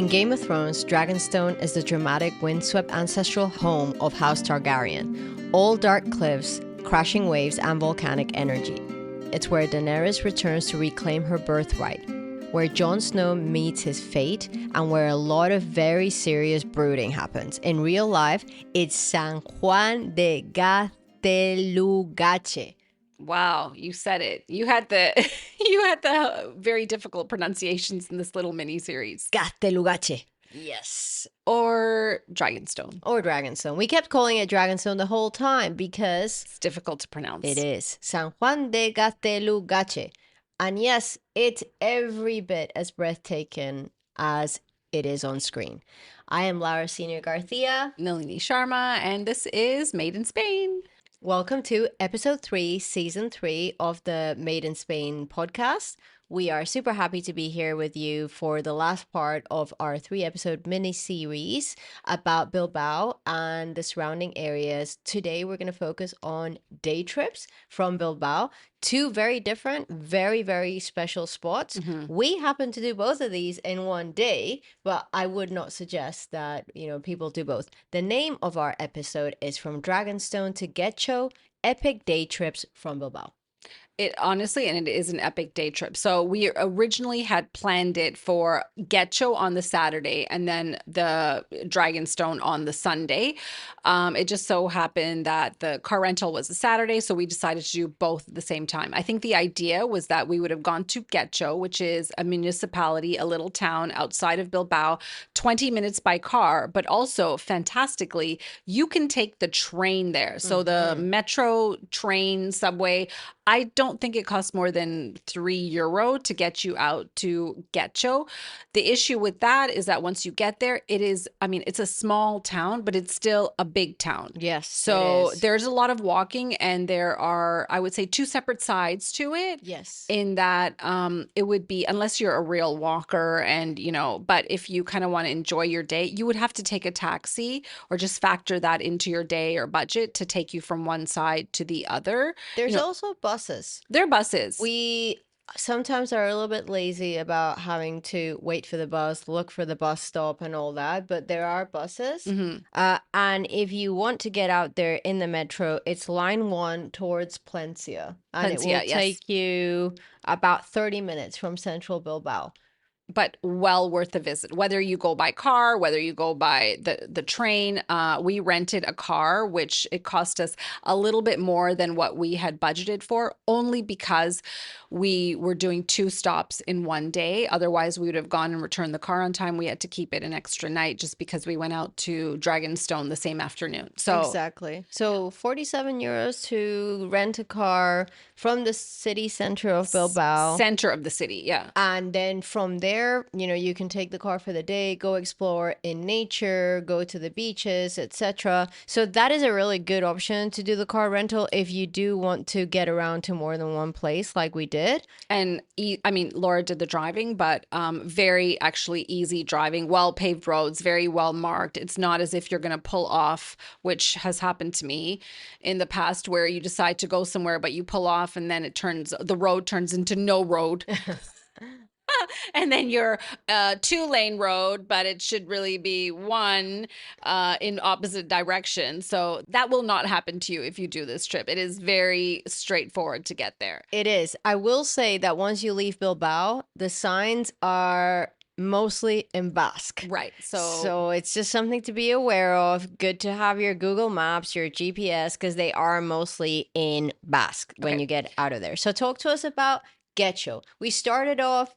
In Game of Thrones, Dragonstone is the dramatic, windswept ancestral home of House Targaryen. All dark cliffs, crashing waves, and volcanic energy. It's where Daenerys returns to reclaim her birthright, where Jon Snow meets his fate, and where a lot of very serious brooding happens. In real life, it's San Juan de Gaztelugatxe. Wow, you said it. You had the you had the very difficult pronunciations in this little mini series. Gaztelugatxe. Yes. Or Dragonstone. Or Dragonstone. We kept calling it Dragonstone the whole time because It's difficult to pronounce. it is. San Juan de Gaztelugatxe. And yes, it's every bit as breathtaking as it is on screen. I am Laura Senior Garcia. Nalini Sharma, and this is Made in Spain. Welcome to episode 3, season 3 of the Made in Spain podcast. We are super happy to be here with you for the last part of our 3-episode mini-series about Bilbao and the surrounding areas. Today, we're going to focus on day trips from Bilbao. 2 very different, very, very special spots. We happen to do both of these in one day, but I would not suggest that, people do both. The name of our episode is From Dragonstone to Ghecho, Epic Day Trips from Bilbao. It honestly, and it is an epic day trip. So we originally had planned it for Ghecho on the Saturday and then the Dragonstone on the Sunday. It just so happened that the car rental was a Saturday, so we decided to do both at the same time. I think the idea was that we would have gone to Ghecho, which is a municipality, a little town outside of Bilbao, 20 minutes by car, but also fantastically, you can take the train there. So the metro, train, subway, I don't think it costs more than €3 to get you out to Ghecho. The issue with that is that once you get there, it's a small town, but it's still a big town. Yes. So there's a lot of walking, and there are, I would say, 2 separate sides to it. Yes. In that it would be, unless you're a real walker but if you kind of want to enjoy your day, you would have to take a taxi or just factor that into your day or budget to take you from one side to the other. There's also buses. They're buses. We sometimes are a little bit lazy about having to wait for the bus, look for the bus stop and all that, but there are buses. And if you want to get out there in the metro, it's line 1 towards Plencia. And it will take you about 30 minutes from central Bilbao. But well worth the visit, whether you go by car, whether you go by the train. We rented a car, which it cost us a little bit more than what we had budgeted for, only because we were doing 2 stops in one day. Otherwise, we would have gone and returned the car on time. We had to keep it an extra night just because we went out to Dragonstone the same afternoon. So exactly. So €47 to rent a car from the city center of Bilbao. Center of the city, yeah. And then from there, you can take the car for the day, go explore in nature, go to the beaches, etc. So that is a really good option to do the car rental if you do want to get around to more than one place like we did. And Laura did the driving, but very actually easy driving, well-paved roads, very well marked. It's not as if you're going to pull off, which has happened to me in the past, where you decide to go somewhere, but you pull off and then the road turns into no road. And then you're a 2-lane road, but it should really be 1 in opposite direction. So that will not happen to you if you do this trip. It is very straightforward to get there. It is. I will say that once you leave Bilbao, the signs are mostly in Basque. Right. So it's just something to be aware of. Good to have your Google Maps, your GPS, because they are mostly in Basque when you get out of there. So talk to us about Ghecho. We started off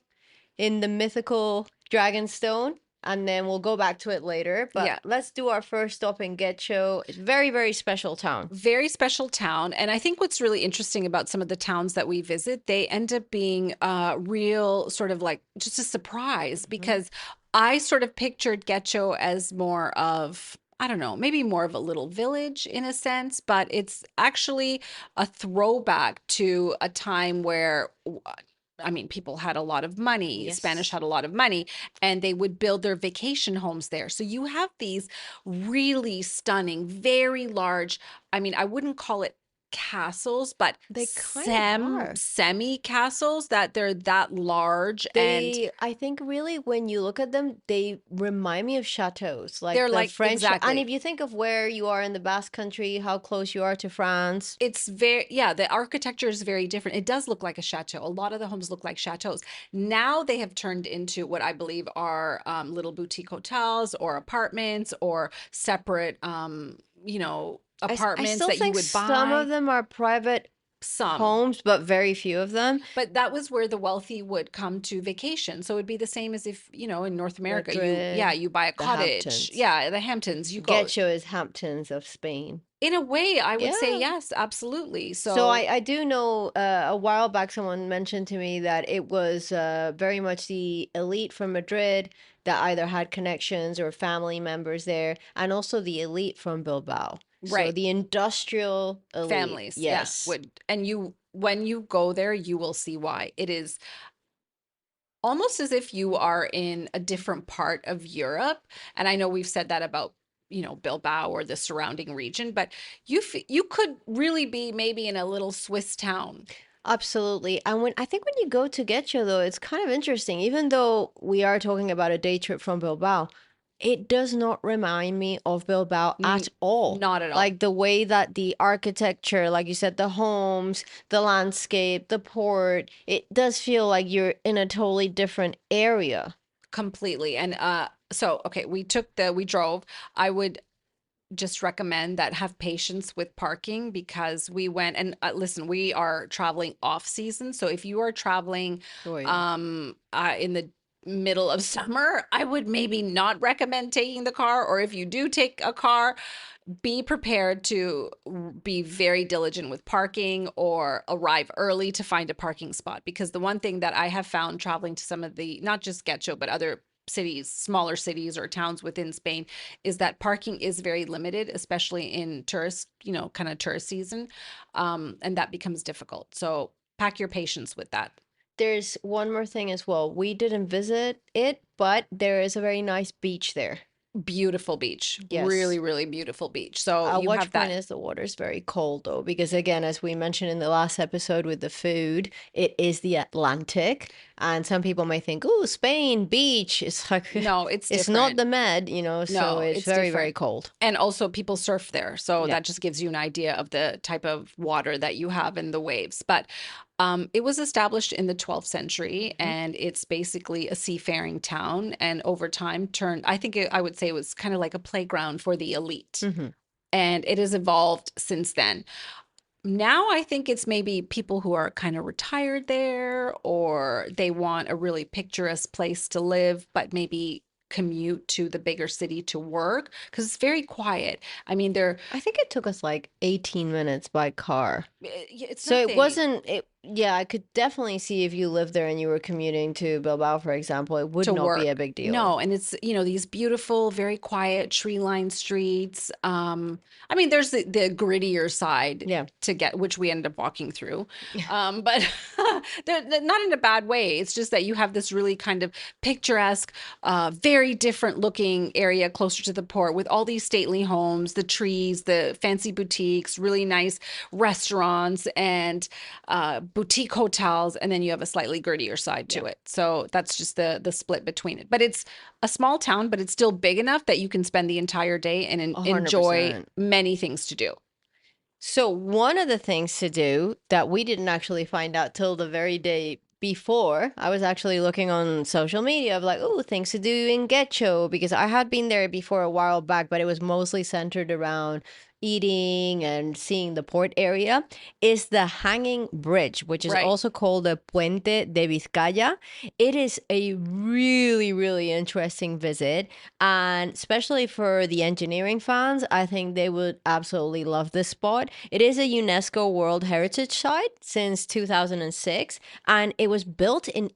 in the mythical Dragonstone, and then we'll go back to it later. But let's do our first stop in Ghecho. It's a very, very special town. Very special town. And I think what's really interesting about some of the towns that we visit, they end up being real sort of like just a surprise, because I sort of pictured Ghecho as more of, I don't know, maybe more of a little village in a sense, but it's actually a throwback to a time where people had a lot of money. Yes. Spanish had a lot of money, and they would build their vacation homes there. So you have these really stunning, very large, I wouldn't call it castles, but They kind of are. semi castles that they're that large and I think really when you look at them, they remind me of chateaus, like they're the like French. And exactly. if you think of where you are in the Basque country, how close you are to France. It's very, yeah, the architecture is very different. It does look like a chateau. A lot of the homes look like chateaus. Now they have turned into what I believe are little boutique hotels or apartments or separate, I apartments still that you think would some of buy. them are private Some. homes, but very few of them. But that was where the wealthy would come to vacation. So it'd be the same as if, in North America, Madrid, you buy a the cottage. Hamptons. Yeah, the Hamptons, you go. Ghecho is Hamptons of Spain. In a way, I would say Yeah. yes, absolutely. So So I do know a while back someone mentioned to me that it was very much the elite from Madrid that either had connections or family members there, and also the elite from Bilbao. So right. the industrial elite, Families, yeah, yes. would. And you, when you go there, you will see why. It is almost as if you are in a different part of Europe. And I know we've said that about, Bilbao or the surrounding region, but you could really be maybe in a little Swiss town. Absolutely. And when I think when you go to Getxo though, it's kind of interesting. Even though we are talking about a day trip from Bilbao, it does not remind me of Bilbao at N- all. Not at all. Like the way that the architecture, like you said, the homes, the landscape, the port, it does feel like you're in a totally different area. Completely. And so okay, we drove. I would just recommend that have patience with parking because we went and listen, we are traveling off season. So if you are traveling Oh yeah. in the middle of summer, I would maybe not recommend taking the car. Or if you do take a car, be prepared to be very diligent with parking or arrive early to find a parking spot. Because the one thing that I have found traveling to some of the, not just Getxo, but other cities, smaller cities or towns within Spain, is that parking is very limited, especially in tourist, kind of tourist season. And that becomes difficult. So pack your patience with that. There's one more thing as well. We didn't visit it, but there is a very nice beach there. Beautiful beach, really, Yes. really beautiful beach. So At you which have point that. is the water's very cold though, because again, as we mentioned in the last episode with the food, it is the Atlantic, and some people may think, "Oh, Spain beach." It's like No, it's it's not different. the Med, so No, it's it's very, very different. cold. And also people surf there. So Yeah. that just gives you an idea of the type of water that you have in the waves. But it was established in the 12th century Hmm. and it's basically a seafaring town. And over time turned, I think I would say it was kind of like a playground for the elite. Hmm. And it has evolved since then. Now I think it's maybe people who are kind of retired there or they want a really picturesque place to live, but maybe commute to the bigger city to work because it's very quiet. I mean, I think it took us like 18 minutes by car. it's So it nothing. wasn't it yeah, I could definitely see if you lived there and you were commuting to Bilbao, for example, it would To not be a work. big deal. No, and it's, these beautiful, very quiet tree-lined streets. I mean, there's the grittier side Yeah. to get, which we ended up walking through. But they're not in a bad way. It's just that you have this really kind of picturesque, very different looking area closer to the port with all these stately homes, the trees, the fancy boutiques, really nice restaurants and boutique hotels, and then you have a slightly grittier side Yeah. to it. So that's just the split between it. But it's a small town, but it's still big enough that you can spend the entire day and enjoy 100%. many things to do. So one of the things to do that we didn't actually find out till the very day before, I was actually looking on social media of like, oh, things to do in Ghecho because I had been there before a while back, but it was mostly centered around eating and seeing the port area, is the hanging bridge, which is Right. also called the Puente de Vizcaya. It is a really, really interesting visit. And especially for the engineering fans, I think they would absolutely love this spot. It is a UNESCO World Heritage Site since 2006, and it was built in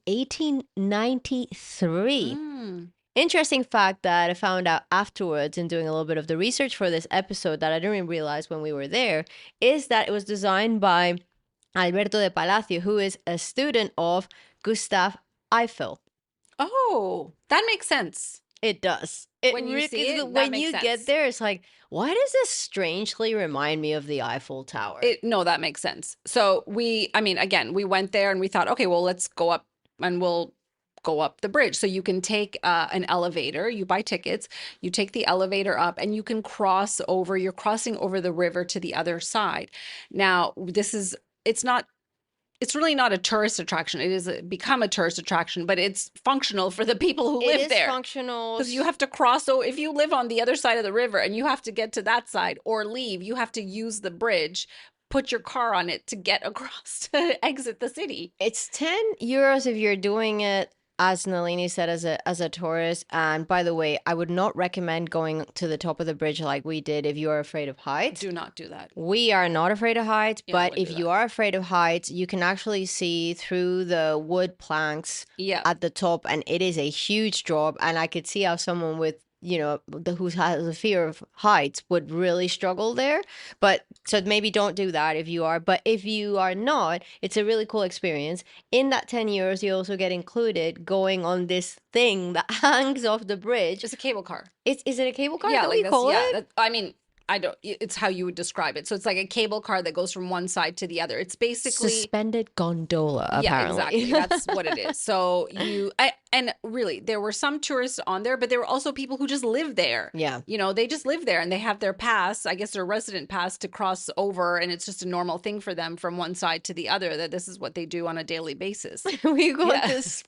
1893. Mm. Interesting fact that I found out afterwards in doing a little bit of the research for this episode that I didn't even realize when we were there is that it was designed by Alberto de Palacio, who is a student of Gustav Eiffel. Oh, that makes sense. It does. It When you really, see it, that when makes you get sense. there, it's like, why does this strangely remind me of the Eiffel Tower? It no, that makes sense. So I mean, again, we went there and we thought, okay, well, let's go up and we'll go up the bridge. So you can take an elevator, you buy tickets, you take the elevator up, and you can cross over. You're crossing over the river to the other side. Now, it's not. It's really not a tourist attraction. It is become a tourist attraction, but it's functional for the people who It live is there. functional. Because you have to cross. So if you live on the other side of the river and you have to get to that side or leave, you have to use the bridge, put your car on it to get across to exit the city. It's 10 euros if you're doing it, as Nalini said, as a tourist. And by the way, I would not recommend going to the top of the bridge like we did if you are afraid of heights. Do not do that. We are not afraid of heights, Yeah, I but wouldn't if do you that. are afraid of heights, you can actually see through the wood planks Yeah. at the top, and it is a huge drop. And I could see how someone with, who has a fear of heights would really struggle there. But so maybe don't do that if you are. But if you are not, it's a really cool experience. In that 10 euros, you also get included going on this thing that hangs off the bridge. It's a cable car. Is it a cable car Yeah, that like we this. call Yeah. it? I mean, I don't, it's how you would describe it. So it's like a cable car that goes from one side to the other. It's basically, Suspended gondola, yeah, apparently. exactly. That's what it is. So and really, there were some tourists on there, but there were also people who just live there. Yeah. They just live there and they have their pass, I guess their resident pass to cross over. And it's just a normal thing for them from one side to the other, that this is what they do on a daily basis. We got Yeah. this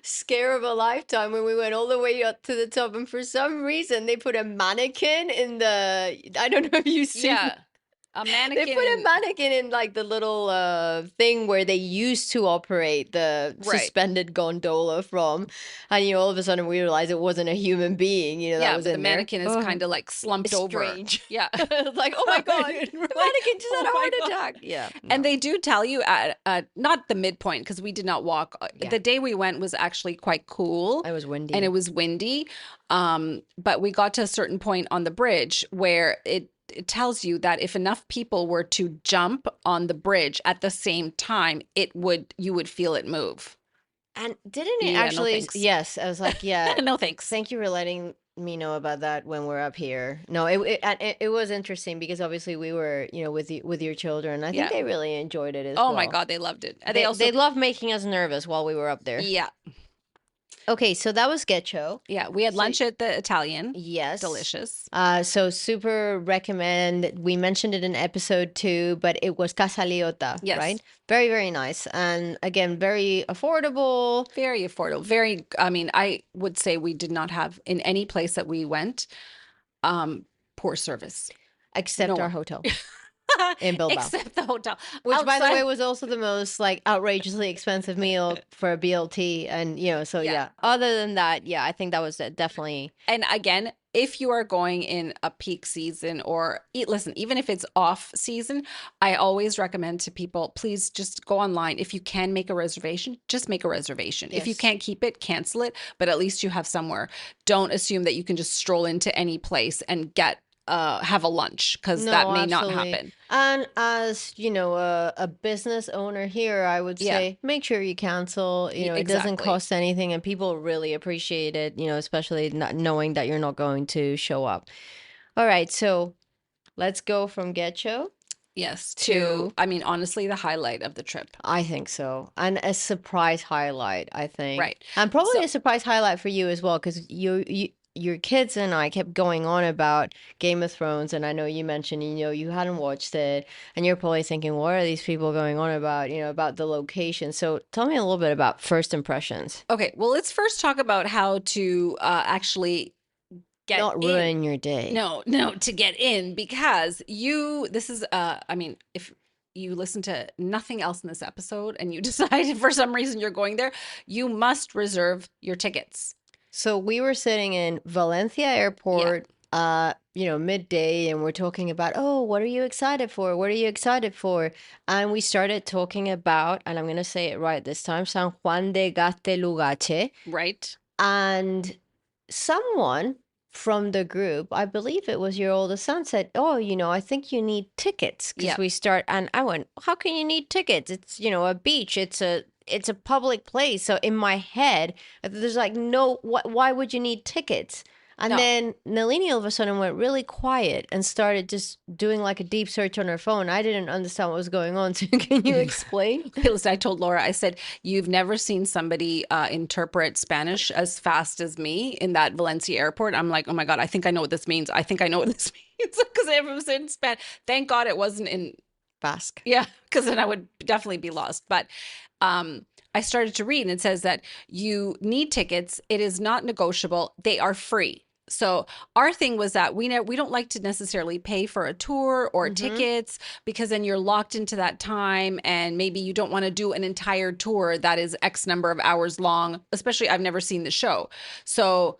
scare of a lifetime when we went all the way up to the top, and for some reason they put a mannequin in the, I don't know if you've seen, Yeah. A they mannequin put a in, mannequin in like the little thing where they used to operate the right. suspended gondola from, and all of a sudden we realized it wasn't a human being, that Yeah, was but the in there. mannequin is kind of like slumped It's over. strange. Yeah. Like, oh my god, We're the like, mannequin just had a "Oh my heart God." attack. Yeah, And no. they do tell you at not the midpoint, because we did not walk. Yeah. The day we went was actually quite cool It was windy. and it was windy. But we got to a certain point on the bridge where it tells you that if enough people were to jump on the bridge at the same time, you would feel it move. And didn't it Yeah, no actually? thanks. Yes, I was like, yeah. No thanks. Thank you for letting me know about that when we're up here. No, it was interesting because obviously we were, with your children. I think Yeah. they really enjoyed it as Oh well. my God, they loved it. And They also, loved making us nervous while we were up there. yeah, Okay, so that was Ghecho. yeah. We had So- lunch at the Italian. Yes. Delicious. So super recommend. We mentioned it in episode 2, but it was Casa Liotta, Yes. right? Very, very nice. And again, very affordable. Very affordable. I mean, I would say we did not have in any place that we went, poor service. Except No. our hotel in Bilbao. Except the hotel. Which, by the Outside- way, was also the most outrageously expensive meal for a BLT, and so Yeah. yeah. Other than that, yeah, I think that was definitely. And again, if you are going in a peak season listen, even if it's off season, I always recommend to people, please just go online. If you can make a reservation, just make a reservation. If you Yes. can't keep it, cancel it, but at least you have somewhere. Don't assume that you can just stroll into any place and have a lunch, because No, that may not absolutely. happen. And as a business owner here, I would Yeah. say make sure you cancel. It doesn't Exactly. cost anything, and people really appreciate it. Especially not knowing that you're not going to show up. All right, so let's go from Ghecho. Yes, To- I mean, honestly, the highlight of the trip. I think so, and a surprise highlight, I think. Right. And probably So- a surprise highlight for you as well, because your kids and I kept going on about Game of Thrones, and I know you mentioned, you hadn't watched it, and you're probably thinking, what are these people going on about, about the location? So tell me a little bit about first impressions. Okay, well, let's first talk about how to actually get Not in. ruin your day. No, to get in, because this is, I mean, if you listen to nothing else in this episode and you decide for some reason you're going there, you must reserve your tickets. So we were sitting in Valencia Airport, midday, and we're talking about, oh, what are you excited for? What are you excited for? And we started talking about, and I'm going to say it right this time, San Juan de Gaztelugatxe. Right? And someone from the group, I believe it was your oldest son, said, oh, I think you need tickets, because Yeah. we start, and I went, how can you need tickets? It's, a beach. It's it's a public place. So in my head, there's like no, why would you need tickets? And No. then Nalini all of a sudden went really quiet and started just doing like a deep search on her phone. I didn't understand what was going on. So can you explain? Okay, listen, I told Laura, I said, you've never seen somebody interpret Spanish as fast as me in that Valencia airport. I'm like, oh my God, I think I know what this means. I think I know what this means because it was in Spanish. Thank God it wasn't in Basque. Yeah, because then I would definitely be lost. But I started to read, and it says that you need tickets. It is not negotiable. They are free. So our thing was that we don't like to necessarily pay for a tour or tickets because then you're locked into that time, and maybe you don't want to do an entire tour that is X number of hours long. Especially, I've never seen the show, so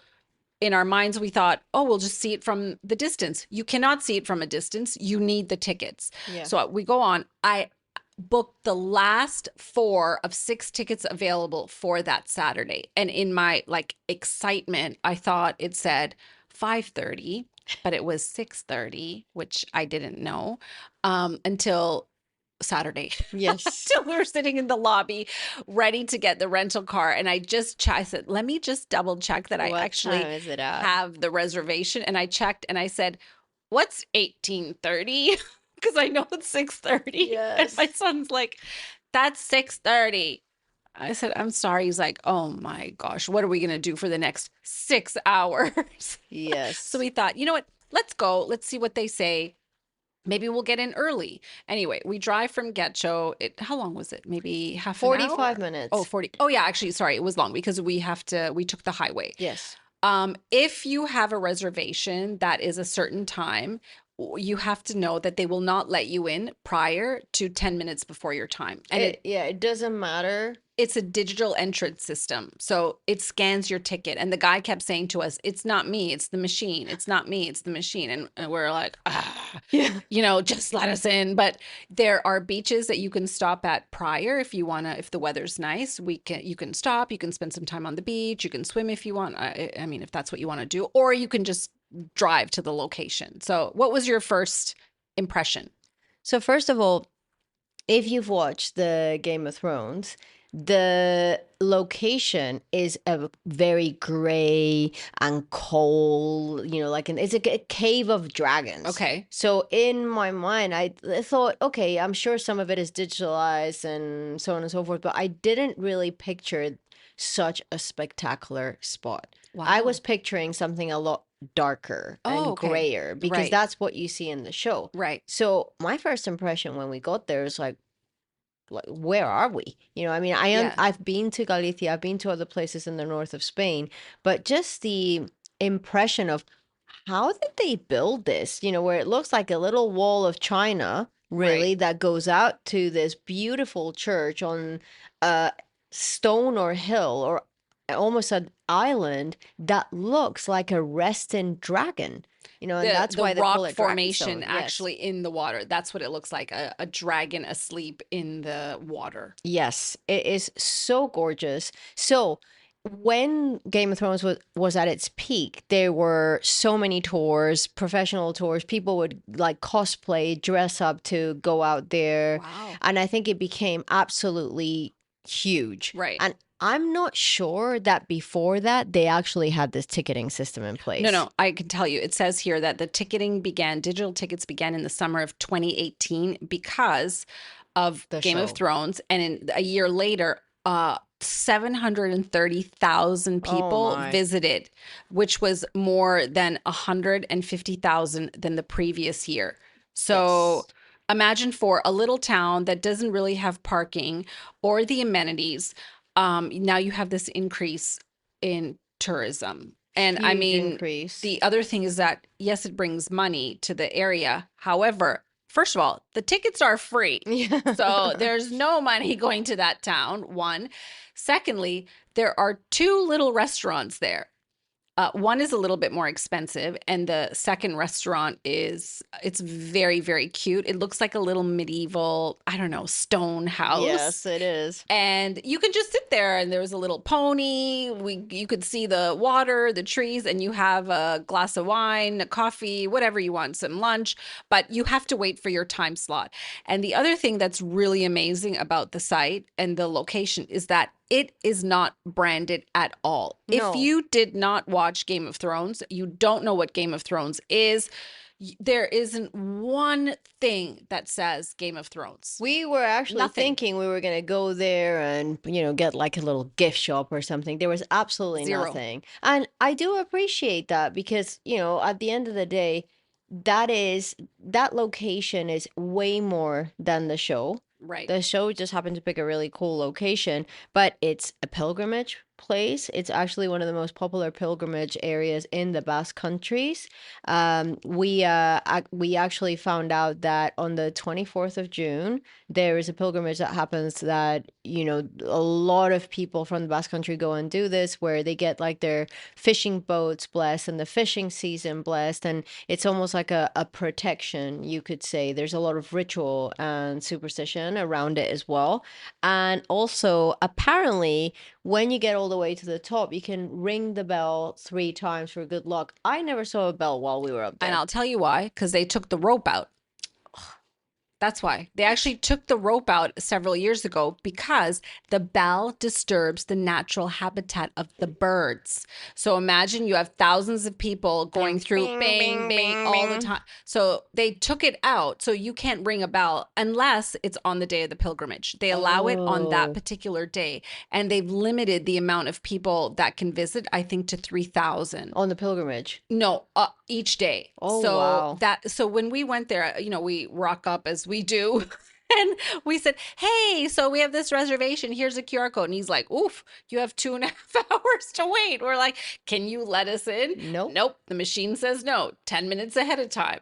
in our minds, we thought, oh, we'll just see it from the distance. You cannot see it from a distance. You need the tickets. Yeah. So we go on. I booked the last 4 of 6 tickets available for that Saturday. And in my like excitement, I thought it said 5:30, but it was 6:30, which I didn't know until Saturday. Yes. Till we were sitting in the lobby ready to get the rental car. And I said, let me just double check that I What actually time is it at? have the reservation. And I checked and I said, what's 18:30? Because I know it's 6:30. Yes. And my son's like, that's 6:30. I said, I'm sorry. He's like, oh my gosh, what are we going to do for the next 6 hours? Yes. So we thought, you know what? Let's go. Let's see what they say. Maybe we'll get in early. Anyway, we drive from Ghecho. How long was it? Maybe half an hour? 45 minutes. Oh, 40. Oh, yeah, actually, sorry, it was long because we took the highway. Yes. If you have a reservation that is a certain time, you have to know that they will not let you in prior to 10 minutes before your time. And it doesn't matter. It's a digital entrance system. So it scans your ticket. And the guy kept saying to us, it's not me, it's the machine. It's not me, it's the machine. And we're like, just let us in. But there are beaches that you can stop at prior if you want to, if the weather's nice, you can stop, you can spend some time on the beach, you can swim if you want. I mean, if that's what you want to do, or you can just drive to the location. So what was your first impression? So first of all, if you've watched the Game of Thrones, the location is a very gray and cold, it's a cave of dragons. Okay. So in my mind, I thought, okay, I'm sure some of it is digitalized and so on and so forth, but I didn't really picture such a spectacular spot. Wow. I was picturing something a lot darker and grayer because that's what you see in the show. Right. So my first impression when we got there is like, where are we? I've been to Galicia, I've been to other places in the north of Spain, but just the impression of how did they build this? Where it looks like a little wall of China, really, that goes out to this beautiful church on a stone or hill or almost an island that looks like a resting dragon. And that's why they call it formation Dragonstone. actually in the water. That's what it looks like, a dragon asleep in the water. Yes, it is so gorgeous. So when Game of Thrones was at its peak, there were so many tours, professional tours. People would like cosplay, dress up to go out there. Wow. And I think it became absolutely huge. Right. And I'm not sure that before that they actually had this ticketing system in place. No, I can tell you. It says here that the digital tickets began in the summer of 2018 because of the Game of Thrones. And a year later, 730,000 people visited, which was more than 150,000 than the previous year. So imagine for a little town that doesn't really have parking or the amenities, now you have this increase in tourism. And Huge I mean, increase. The other thing is that, yes, it brings money to the area. However, first of all, the tickets are free. Yeah. So there's no money going to that town, one. Secondly, there are 2 little restaurants there. One is a little bit more expensive, and the second restaurant it's very, very cute. It looks like a little medieval, I don't know, stone house. Yes, it is. And you can just sit there, and there's a little pony. You could see the water, the trees, and you have a glass of wine, a coffee, whatever you want, some lunch, but you have to wait for your time slot. And the other thing that's really amazing about the site and the location is that it is not branded at all. If No. you did not watch Game of Thrones, you don't know what Game of Thrones is. There isn't one thing that says Game of Thrones. We were actually Nothing. thinking we were going to go there and, get like a little gift shop or something. There was absolutely Zero. nothing. And I do appreciate that because, at the end of the day, that location is way more than the show. Right. The show just happened to pick a really cool location, but it's a pilgrimage place. It's actually one of the most popular pilgrimage areas in the Basque countries. We actually found out that on the 24th of June, there is a pilgrimage that happens that, a lot of people from the Basque country go and do this, where they get like their fishing boats blessed and the fishing season blessed. And it's almost like a protection, you could say. There's a lot of ritual and superstition around it as well. And also, apparently, when you get all the way to the top, you can ring the bell 3 times for good luck. I never saw a bell while we were up there. And I'll tell you why, because they took the rope out. That's why. They actually took the rope out several years ago because the bell disturbs the natural habitat of the birds. So imagine you have thousands of people going through bang, bang all the time. So they took it out. So you can't ring a bell unless it's on the day of the pilgrimage. They allow it on that particular day. And they've limited the amount of people that can visit, I think, to 3,000. On the pilgrimage? No, each day. Oh, wow. So when we went there, we rock up as we do. And we said, hey, so we have this reservation. Here's a QR code. And he's like, oof, you have 2.5 hours to wait. We're like, can you let us in? Nope. Nope. The machine says no, 10 minutes ahead of time.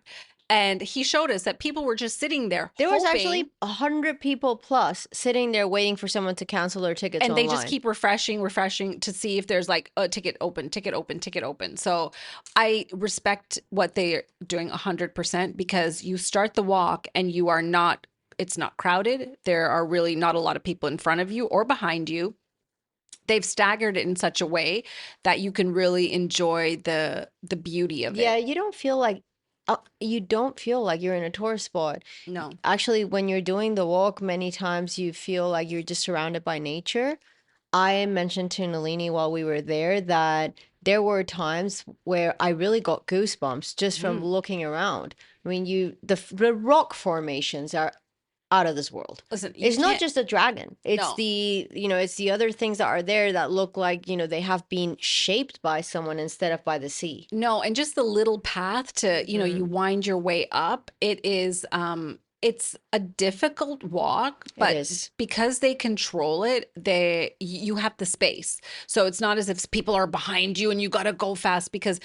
And he showed us that people were just sitting there. There was actually 100 people plus sitting there waiting for someone to cancel their tickets and they online. just keep refreshing to see if there's like a ticket open, ticket open, ticket open. So I respect what they're doing 100% because you start the walk and it's not crowded. There are really not a lot of people in front of you or behind you. They've staggered it in such a way that you can really enjoy the beauty of it. Yeah, you don't feel like you're in a tourist spot. No. Actually, when you're doing the walk, many times you feel like you're just surrounded by nature. I mentioned to Nalini while we were there that there were times where I really got goosebumps just from looking around. I mean, the rock formations are out of this world. Listen, it's not just a dragon. It's No. it's the other things that are there that look like, they have been shaped by someone instead of by the sea. No, and just the little path to, you wind your way up. It is it's a difficult walk, but It is. because they control it, you have the space. So it's not as if people are behind you and you got to go fast because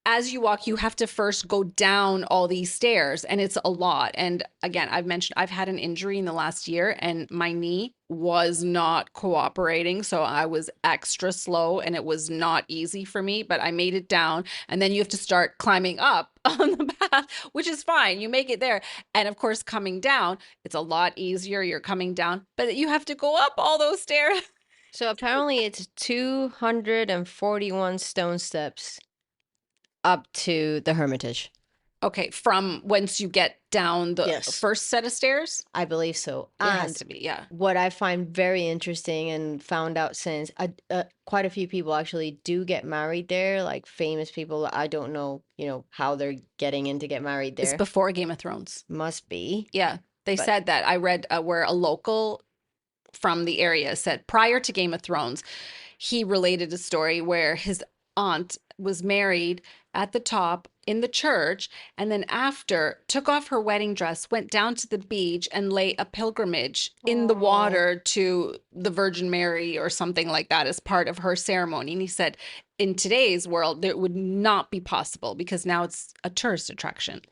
as you walk, you have to first go down all these stairs and it's a lot. And again, I've had an injury in the last year and my knee was not cooperating. So I was extra slow and it was not easy for me, but I made it down. And then you have to start climbing up on the path, which is fine. You make it there. And of course, coming down, it's a lot easier. You're coming down, but you have to go up all those stairs. So apparently it's 241 stone steps up to the Hermitage. Okay, from once you get down the Yes. first set of stairs? I believe so. It has And to be, yeah. what I find very interesting and found out since quite a few people actually do get married there, like famous people. I don't know, how they're getting in to get married It's there. before Game of Thrones. Must be. Yeah, they But- said that. I read where a local from the area said prior to Game of Thrones, he related a story where his aunt was married at the top in the church and then after took off her wedding dress, went down to the beach and lay a pilgrimage in the Aw. water to the Virgin Mary or something like that as part of her ceremony. And he said in today's world, that would not be possible because now it's a tourist attraction.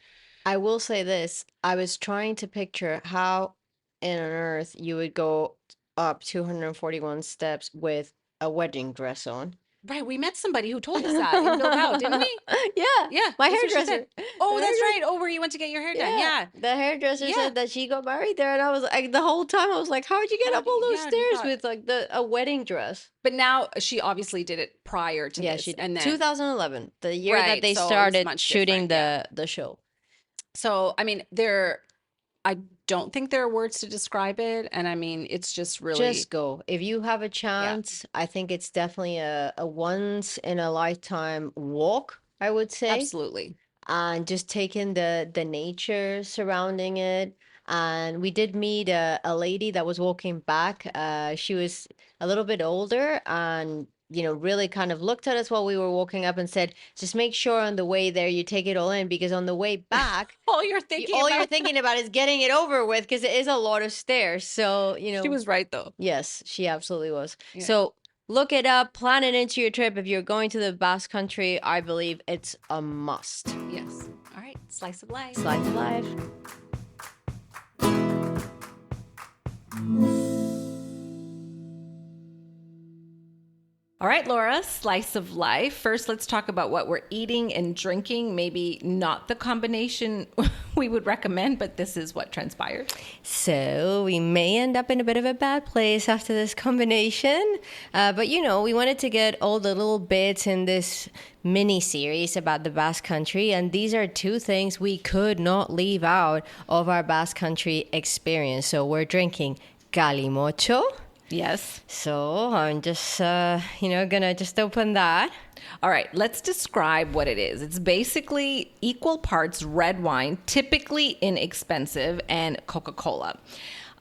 I will say this. I was trying to picture how on earth you would go up 241 steps with a wedding dress on. Right. We met somebody who told us that in Bilbao, didn't we? Yeah, Yeah. my That's what she hairdresser. said. Oh, The that's hairdresser. right. Oh, where you went to get your hair done. Yeah, Yeah. the hairdresser Yeah. said that she got married there, and I was like, the whole time I was like, how'd you get How up do all you, those yeah, you stairs thought. with like a wedding dress? But now she obviously did it prior to Yeah, this. she did. And then, 2011, the year that right. they So it was started much shooting different. Yeah. the show. So, I mean, I don't think there are words to describe it. And I mean, it's just really, Just go. If you have a yeah, chance, I think it's definitely a once in a lifetime walk, I would say. absolutely. And just taking the nature surrounding it. And we did meet a lady that was walking back. She was a little bit older and really kind of looked at us while we were walking up and said, just make sure on the way there you take it all in, because on the way back, All you're thinking all you're about. thinking about is getting it over with, because it is a lot of stairs. So, She was right, though. yes, she absolutely was. Yeah. So look it up, plan it into your trip. If you're going to the Basque Country, I believe it's a must. Yes. All right. Slice of life. Slice of life. All right, Laura, slice of life. First, let's talk about what we're eating and drinking. Maybe not the combination we would recommend, but this is what transpired. So we may end up in a bit of a bad place after this combination. But we wanted to get all the little bits in this mini series about the Basque Country. And these are two things we could not leave out of our Basque Country experience. So we're drinking calimocho. Yes. So I'm just, gonna just open that. All right, let's describe what it is. It's basically equal parts red wine, typically inexpensive, and Coca-Cola.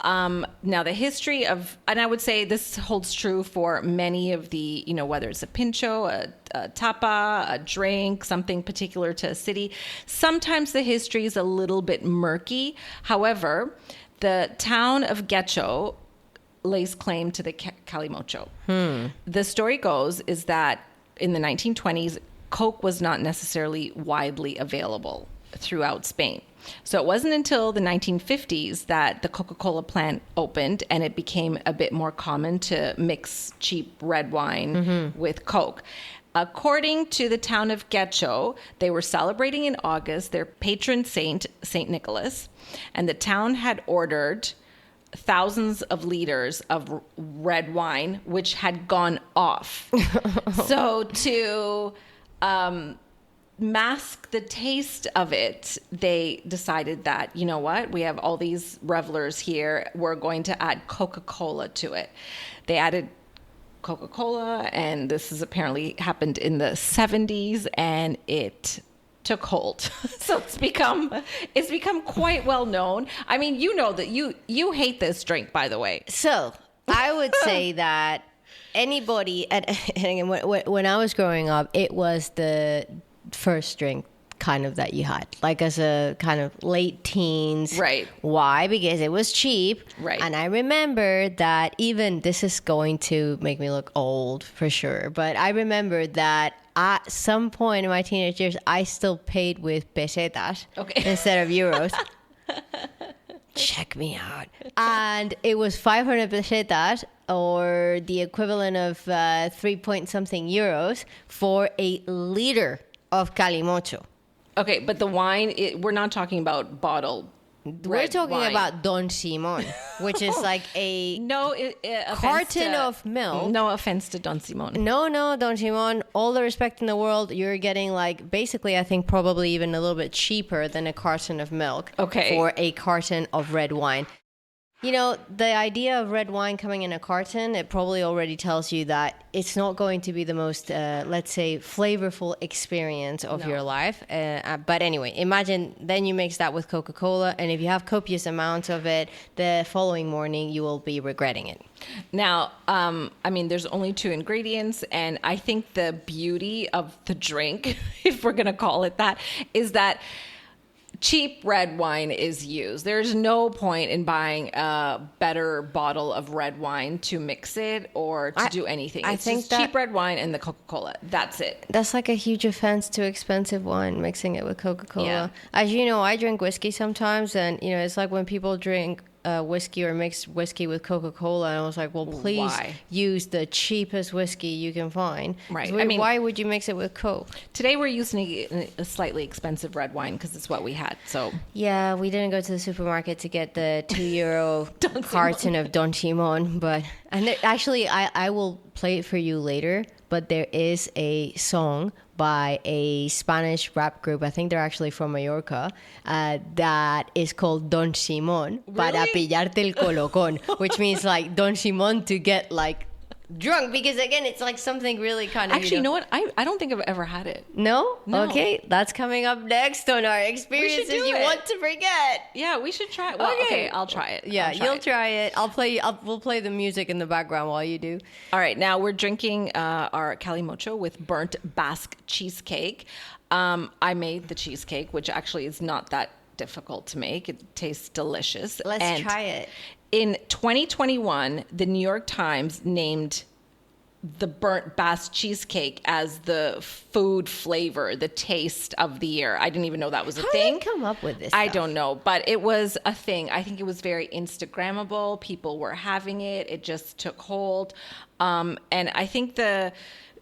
Now, the history of, and I would say this holds true for many of the, whether it's a pincho, a tapa, a drink, something particular to a city. Sometimes the history is a little bit murky. However, the town of Ghecho lays claim to the calimocho. The story goes is that in the 1920s, Coke was not necessarily widely available throughout Spain. So it wasn't until the 1950s that the Coca-Cola plant opened and it became a bit more common to mix cheap red wine with Coke. According to the town of Ghecho, they were celebrating in August their patron saint, St. Nicholas, and the town had ordered thousands of liters of red wine, which had gone off. So to mask the taste of it, they decided that, you know what, we have all these revelers here, we're going to add Coca-Cola to it. They added Coca-Cola, and this has apparently happened in the 70s, and it took hold. So it's become quite well known. I mean, you know that you hate this drink, by the way. So I would say that anybody, and again, when I was growing up, it was the first drink kind of that you had, like as a kind of late teens. Right. Why? Because it was cheap. Right. And I remember that, even this is going to make me look old for sure, but I remember that at some point in my teenage years, I still paid with pesetas instead of euros. Check me out. And it was 500 pesetas, or the equivalent of 3 point something euros, for a liter of calimocho. Okay, but the wine, we're not talking about bottled We're talking wine. about Don Simon, which is like a carton of milk. No offense to Don Simon. No, Don Simon, all the respect in the world. You're getting like, basically, I think probably even a little bit cheaper than a carton of milk for a carton of red wine. The idea of red wine coming in a carton, it probably already tells you that it's not going to be the most, let's say, flavorful experience of your life. But anyway, imagine then you mix that with Coca-Cola, and if you have copious amounts of it, the following morning you will be regretting it. Now, I mean, there's only 2 ingredients, and I think the beauty of the drink, if we're going to call it that, is that cheap red wine is used. There's no point in buying a better bottle of red wine to mix it or to do anything. It's just cheap red wine and the Coca-Cola. That's it. That's like a huge offense to expensive wine, mixing it with Coca-Cola. Yeah. As you know, I drink whiskey sometimes, and it's like when people drink whiskey or mixed whiskey with Coca-Cola, and I was like, well, please Why? use the cheapest whiskey you can find. Right. So why would you mix it with Coke? Today we're using a slightly expensive red wine because it's what we had. So Yeah, we didn't go to the supermarket to get the €2 carton of Don Simon, actually, I will play it for you later, but there is a song by a Spanish rap group, I think they're actually from Mallorca, that is called Don Simon, para pillarte el colocón, which means like Don Simon to get like drunk, because again, it's like something really kind of... Actually, you know what? I don't think I've ever had it. No? No. Okay, that's coming up next on our experiences you want to forget. Yeah, we should try it. Well, okay, I'll try it. Yeah, you'll try it. We'll play the music in the background while you do. All right, now we're drinking our calimocho with burnt Basque cheesecake. I made the cheesecake, which actually is not that difficult to make. It tastes delicious. Let's try it. In 2021, the New York Times named the burnt Basque cheesecake as the food flavor, the taste of the year. I didn't even know that was a thing. How did you come up with this I stuff? don't know, but it was a thing. I think it was very Instagrammable. People were having it. It just took hold. And I think the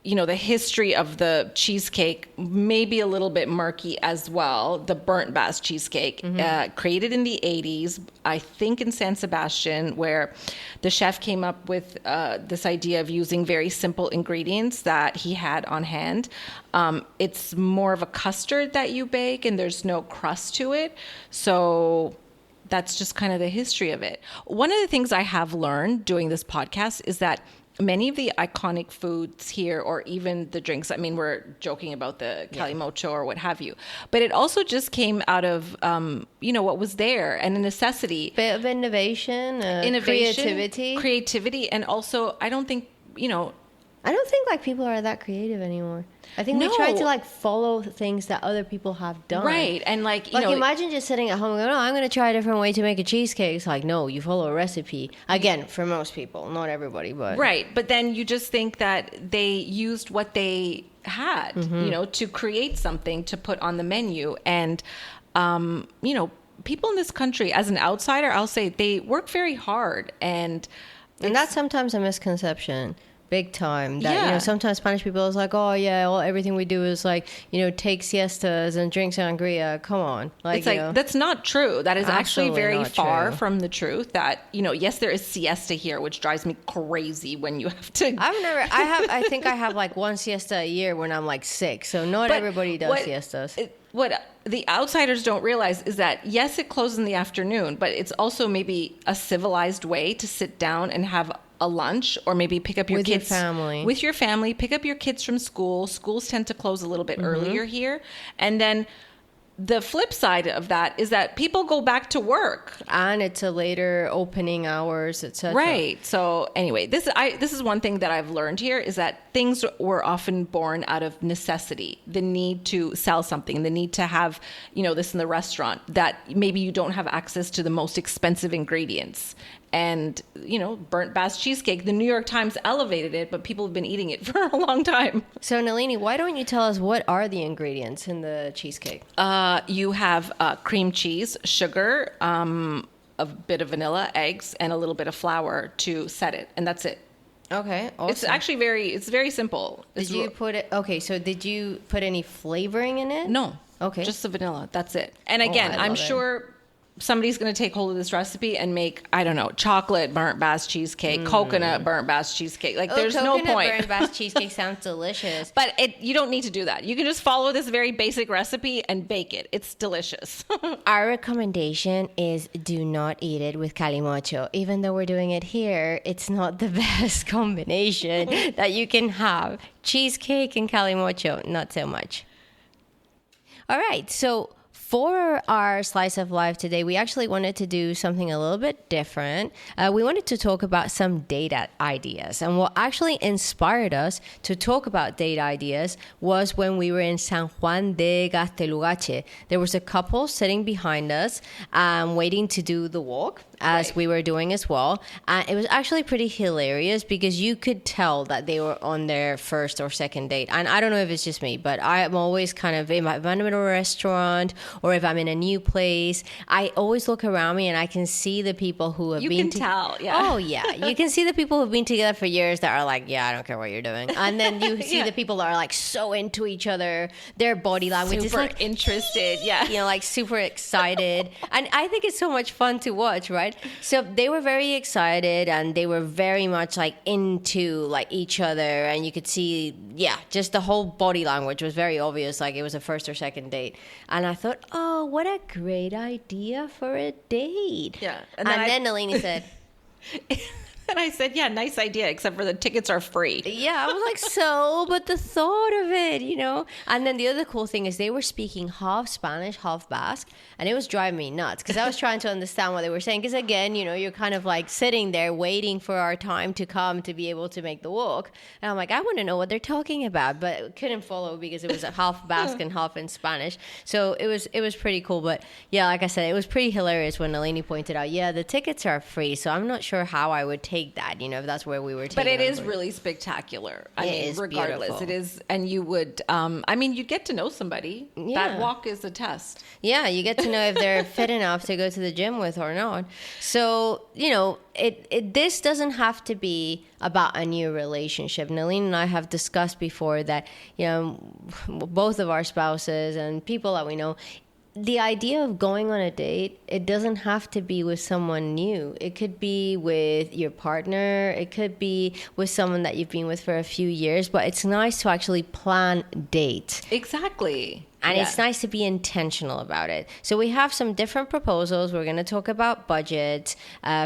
history of the cheesecake may be a little bit murky as well. The burnt Basque cheesecake, created in the 80s, I think in San Sebastian, where the chef came up with this idea of using very simple ingredients that he had on hand. It's more of a custard that you bake, and there's no crust to it. So that's just kind of the history of it. One of the things I have learned doing this podcast is that many of the iconic foods here, or even the drinks, I mean, we're joking about the calimocho or what have you, but it also just came out of, what was there, and a necessity. Bit of innovation, creativity. And also, I don't think like people are that creative anymore. I think we try to like follow things that other people have done. Right. And imagine just sitting at home and going, I'm going to try a different way to make a cheesecake. It's like, no, you follow a recipe. Again, for most people, not everybody, but... Right. But then you just think that they used what they had, to create something to put on the menu. And, people in this country, as an outsider, I'll say they work very hard. And that's sometimes a misconception. Big time. That sometimes Spanish people is like, oh yeah, well everything we do is like, take siestas and drink sangria. Come on, it's like that's not true. That is actually very far from the truth. That yes, there is siesta here, which drives me crazy when you have to. I think I have like one siesta a year when I'm like sick. So not everybody does siestas. What the outsiders don't realize is that, yes, it closes in the afternoon, but it's also maybe a civilized way to sit down and have a lunch, or maybe pick up your kids with your family, pick up your kids from school. Schools tend to close a little bit earlier here. And then the flip side of that is that people go back to work, and it's a later opening hours, etc. Right. So anyway, this is one thing that I've learned here, is that things were often born out of necessity, the need to sell something, the need to have, this in the restaurant, that maybe you don't have access to the most expensive ingredients. And, burnt Basque cheesecake, the New York Times elevated it, but people have been eating it for a long time. So, Nalini, why don't you tell us what are the ingredients in the cheesecake? You have cream cheese, sugar, a bit of vanilla, eggs, and a little bit of flour to set it. And that's it. Okay, awesome. It's actually it's very simple. So did you put any flavoring in it? No. Okay. Just the vanilla. That's it. And again, I'm sure somebody's going to take hold of this recipe and make, I don't know, chocolate burnt Basque cheesecake, coconut burnt Basque cheesecake. Like, there's no point. Coconut burnt Basque cheesecake sounds delicious. But you don't need to do that. You can just follow this very basic recipe and bake it. It's delicious. Our recommendation is do not eat it with calimocho. Even though we're doing it here, it's not the best combination that you can have. Cheesecake and calimocho, not so much. All right, so for our slice of life today, we actually wanted to do something a little bit different. We wanted to talk about some date ideas. And what actually inspired us to talk about date ideas was when we were in San Juan de Gaztelugatxe. There was a couple sitting behind us waiting to do the walk, as we were doing as well. And it was actually pretty hilarious because you could tell that they were on their first or second date. And I don't know if it's just me, but I'm always kind of, if I'm in a restaurant or if I'm in a new place, I always look around me and I can see the people who have You been can tell, yeah. Oh yeah, you can see the people who've been together for years that are like, yeah, I don't care what you're doing, and then you see the people that are like so into each other, their body language is like interested, yeah, like super excited, and I think it's so much fun to watch, right? So they were very excited, and they were very much like into like each other, and you could see, just the whole body language was very obvious, like it was a first or second date. And I thought, oh, what a great idea for a date. Yeah, and then Nalini said. And I said, yeah, nice idea, except for the tickets are free. Yeah, I was like, but the thought of it, And then the other cool thing is they were speaking half Spanish, half Basque, and it was driving me nuts because I was trying to understand what they were saying. Because again, you're kind of like sitting there waiting for our time to come to be able to make the walk. And I'm like, I want to know what they're talking about, but couldn't follow because it was half Basque and half in Spanish. So it was pretty cool. But yeah, like I said, it was pretty hilarious when Nalini pointed out, the tickets are free. So I'm not sure how I would take that, if that's where we were taking. But it is really spectacular. I mean, regardless, beautiful. It is, and you would, you get to know somebody. Yeah. That walk is a test. Yeah, you get to know if they're fit enough to go to the gym with or not. So, this doesn't have to be about a new relationship. Nalini and I have discussed before that, both of our spouses and people that we know, the idea of going on a date, it doesn't have to be with someone new. It could be with your partner. It could be with someone that you've been with for a few years. But it's nice to actually plan dates. Exactly. And it's nice to be intentional about it. So we have some different proposals. We're going to talk about budget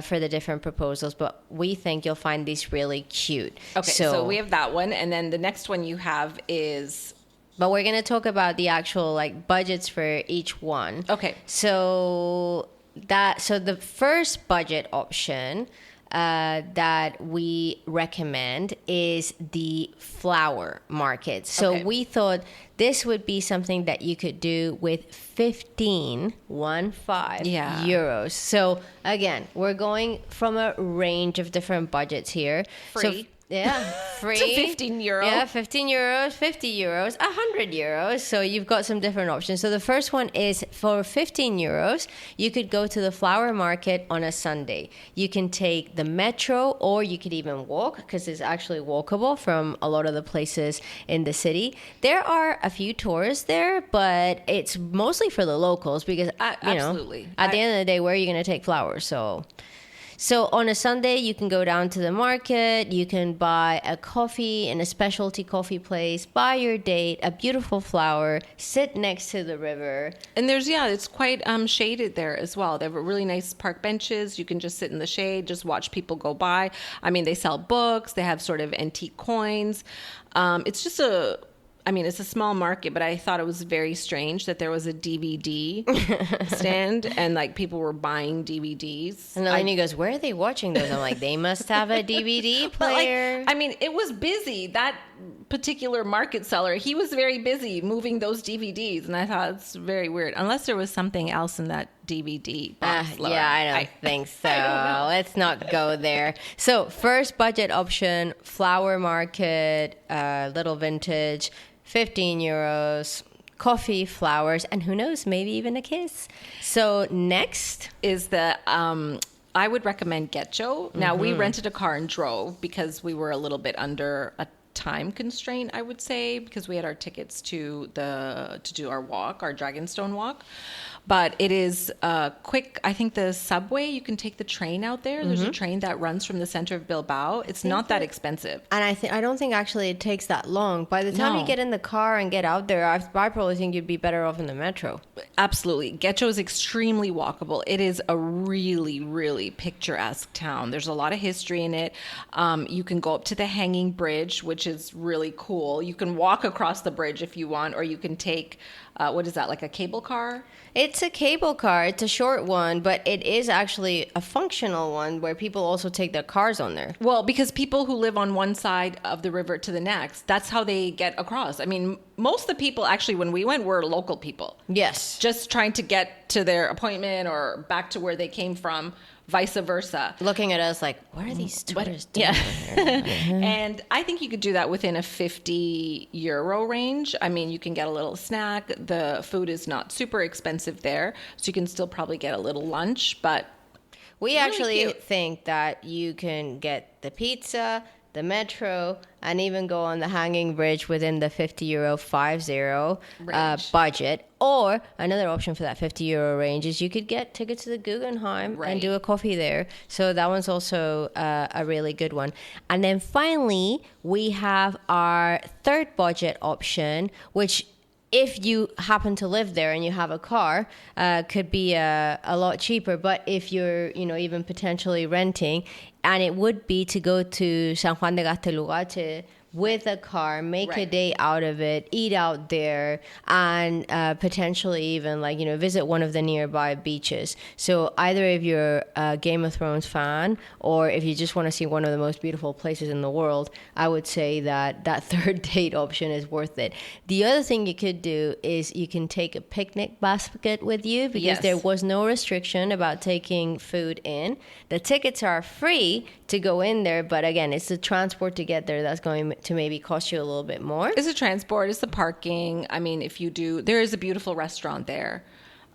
for the different proposals. But we think you'll find these really cute. Okay, so we have that one. And then the next one you have is... But we're going to talk about the actual budgets for each one. Okay. So the first budget option that we recommend is the flower market. So we thought this would be something that you could do with 15 euros. So again, we're going from a range of different budgets here. Free. So, yeah, free. To 15 euros. Yeah, 15 euros, 50 euros, 100 euros. So you've got some different options. So the first one is for 15 euros, you could go to the flower market on a Sunday. You can take the metro or you could even walk because it's actually walkable from a lot of the places in the city. There are a few tours there, but it's mostly for the locals because, absolutely. At the end of the day, where are you going to take flowers? So on a Sunday, you can go down to the market, you can buy a coffee in a specialty coffee place, buy your date, a beautiful flower, sit next to the river. And it's quite shaded there as well. They have really nice park benches. You can just sit in the shade, just watch people go by. I mean, they sell books, they have sort of antique coins. It's just it's a small market, but I thought it was very strange that there was a DVD stand and people were buying DVDs. And then he goes, where are they watching those? I'm like, they must have a DVD player. It was busy. That particular market seller, he was very busy moving those DVDs. And I thought it's very weird. Unless there was something else in that DVD box. I don't think so. Let's not go there. So first budget option, flower market, little vintage, 15 euros, coffee, flowers, and who knows, maybe even a kiss. So next is I would recommend Ghecho. Now, we rented a car and drove because we were a little bit under a time constraint, I would say, because we had our tickets to do our walk, our Dragonstone walk. But it is quick. I think the subway, you can take the train out there. There's a train that runs from the center of Bilbao. It's not that expensive. And I don't think actually it takes that long. By the time you get in the car and get out there, I probably think you'd be better off in the metro. Absolutely. Ghecho is extremely walkable. It is a really, really picturesque town. There's a lot of history in it. You can go up to the hanging bridge, which is really cool. You can walk across the bridge if you want, or you can take, what is that, like a cable car? It's a cable car. It's a short one, but it is actually a functional one where people also take their cars on there. Well, because people who live on one side of the river to the next, that's how they get across. I mean, most of the people actually when we went were local people. Yes. Just trying to get to their appointment or back to where they came from. Vice versa. Looking at us like, what are these tourists doing here? And I think you could do that within a 50 euro range. I mean, you can get a little snack. the food is not super expensive there, so you can still probably get a little lunch, but We really actually cute. think that you can get the pizza, the metro, and even go on the hanging bridge within the €50, 50 Range. budget. Or another option for that €50 range is you could get tickets to the Guggenheim and do a coffee there. So that one's also a really good one. And then finally, we have our third budget option, which if you happen to live there and you have a car, could be a lot cheaper. But if you're, even potentially renting, and it would be to go to San Juan de Gaztelugatxe with a car, make a day out of it, eat out there, and potentially even visit one of the nearby beaches. So either if you're a Game of Thrones fan or if you just want to see one of the most beautiful places in the world, I would say that third date option is worth it. The other thing you could do is you can take a picnic basket with you because there was no restriction about taking food in. The tickets are free to go in there, but again, it's the transport to get there that's going to maybe cost you a little bit more. It's the transport, it's the parking. I mean, there is a beautiful restaurant there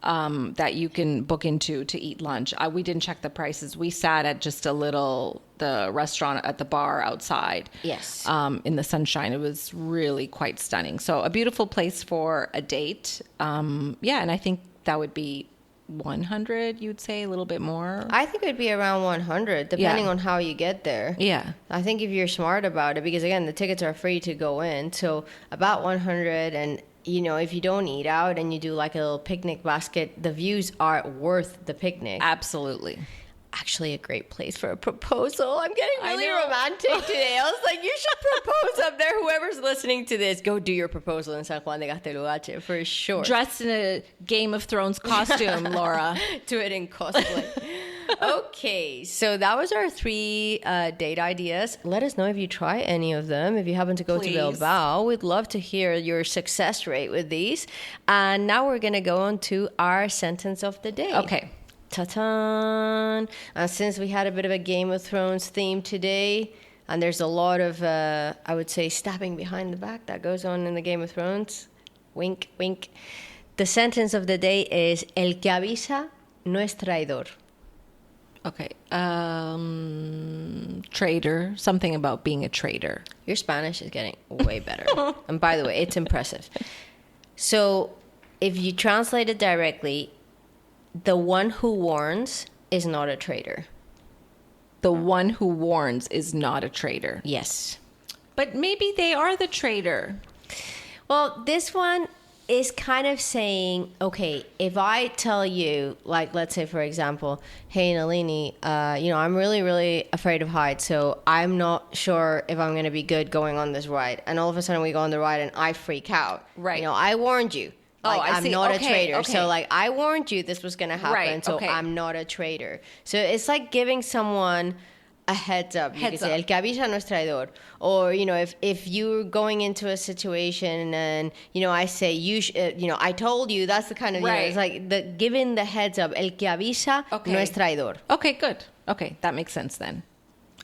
that you can book into to eat lunch. We didn't check the prices. We sat at just the restaurant at the bar outside. Yes. In the sunshine. It was really quite stunning. So a beautiful place for a date. And I think that would be 100, you'd say, a little bit more. I think it would be around 100, depending on how you get there. Yeah. I think if you're smart about it, because again, the tickets are free to go in, so about 100. And if you don't eat out and you do like a little picnic basket, the views are worth the picnic. Absolutely. Actually a great place for a proposal. I'm getting really romantic today. I was like, you should propose up there. Whoever's listening to this, go do your proposal in San Juan de Gaztelugatxe for sure. Dressed in a Game of Thrones costume, Laura. Do it in cosplay. Okay, so that was our 3 date ideas. Let us know if you try any of them. If you happen to go to Bilbao, we'd love to hear your success rate with these. And now we're going to go on to our sentence of the day. Okay. Ta-tan! Since we had a bit of a Game of Thrones theme today, and there's a lot of, I would say, stabbing behind the back that goes on in the Game of Thrones. Wink, wink. The sentence of the day is, El que avisa no es traidor. Okay. Traitor. Something about being a traitor. Your Spanish is getting way better. And by the way, it's impressive. So if you translate it directly, the one who warns is not a traitor. The one who warns is not a traitor. Yes. But maybe they are the traitor. Well, this one is kind of saying, okay, if I tell you, like, let's say, for example, hey, Nalini, I'm really, really afraid of heights, so I'm not sure if I'm going to be good going on this ride. And all of a sudden we go on the ride and I freak out. Right. I warned you. I'm not a traitor. Okay. So, I warned you this was going to happen, right, so I'm not a traitor. So it's like giving someone a heads up. You could say, el que avisa no es traidor. Or, if you're going into a situation and, I say, I told you, that's the kind of, it's like giving the heads up. El que avisa no es traidor. Okay, good. Okay, that makes sense then.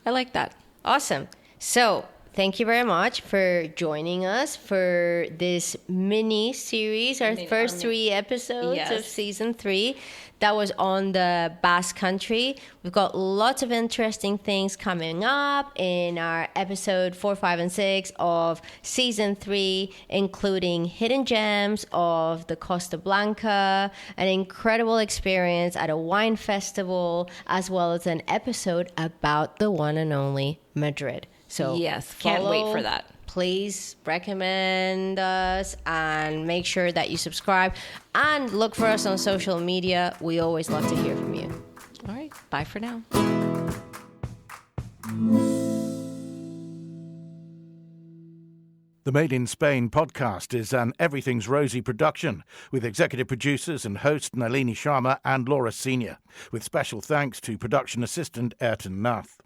I like that. Awesome. So, thank you very much for joining us for this mini series, our first 3 episodes of season 3. That was on the Basque country. We've got lots of interesting things coming up in our episode 4, 5, and 6 of season 3, including hidden gems of the Costa Blanca, an incredible experience at a wine festival, as well as an episode about the one and only Madrid. So yes, can't wait for that. Please recommend us and make sure that you subscribe and look for us on social media. We always love to hear from you. All right. Bye for now. The Made in Spain podcast is an Everything's Rosy production with executive producers and host Nalini Sharma and Laura Senior, with special thanks to production assistant Ayrton Nath.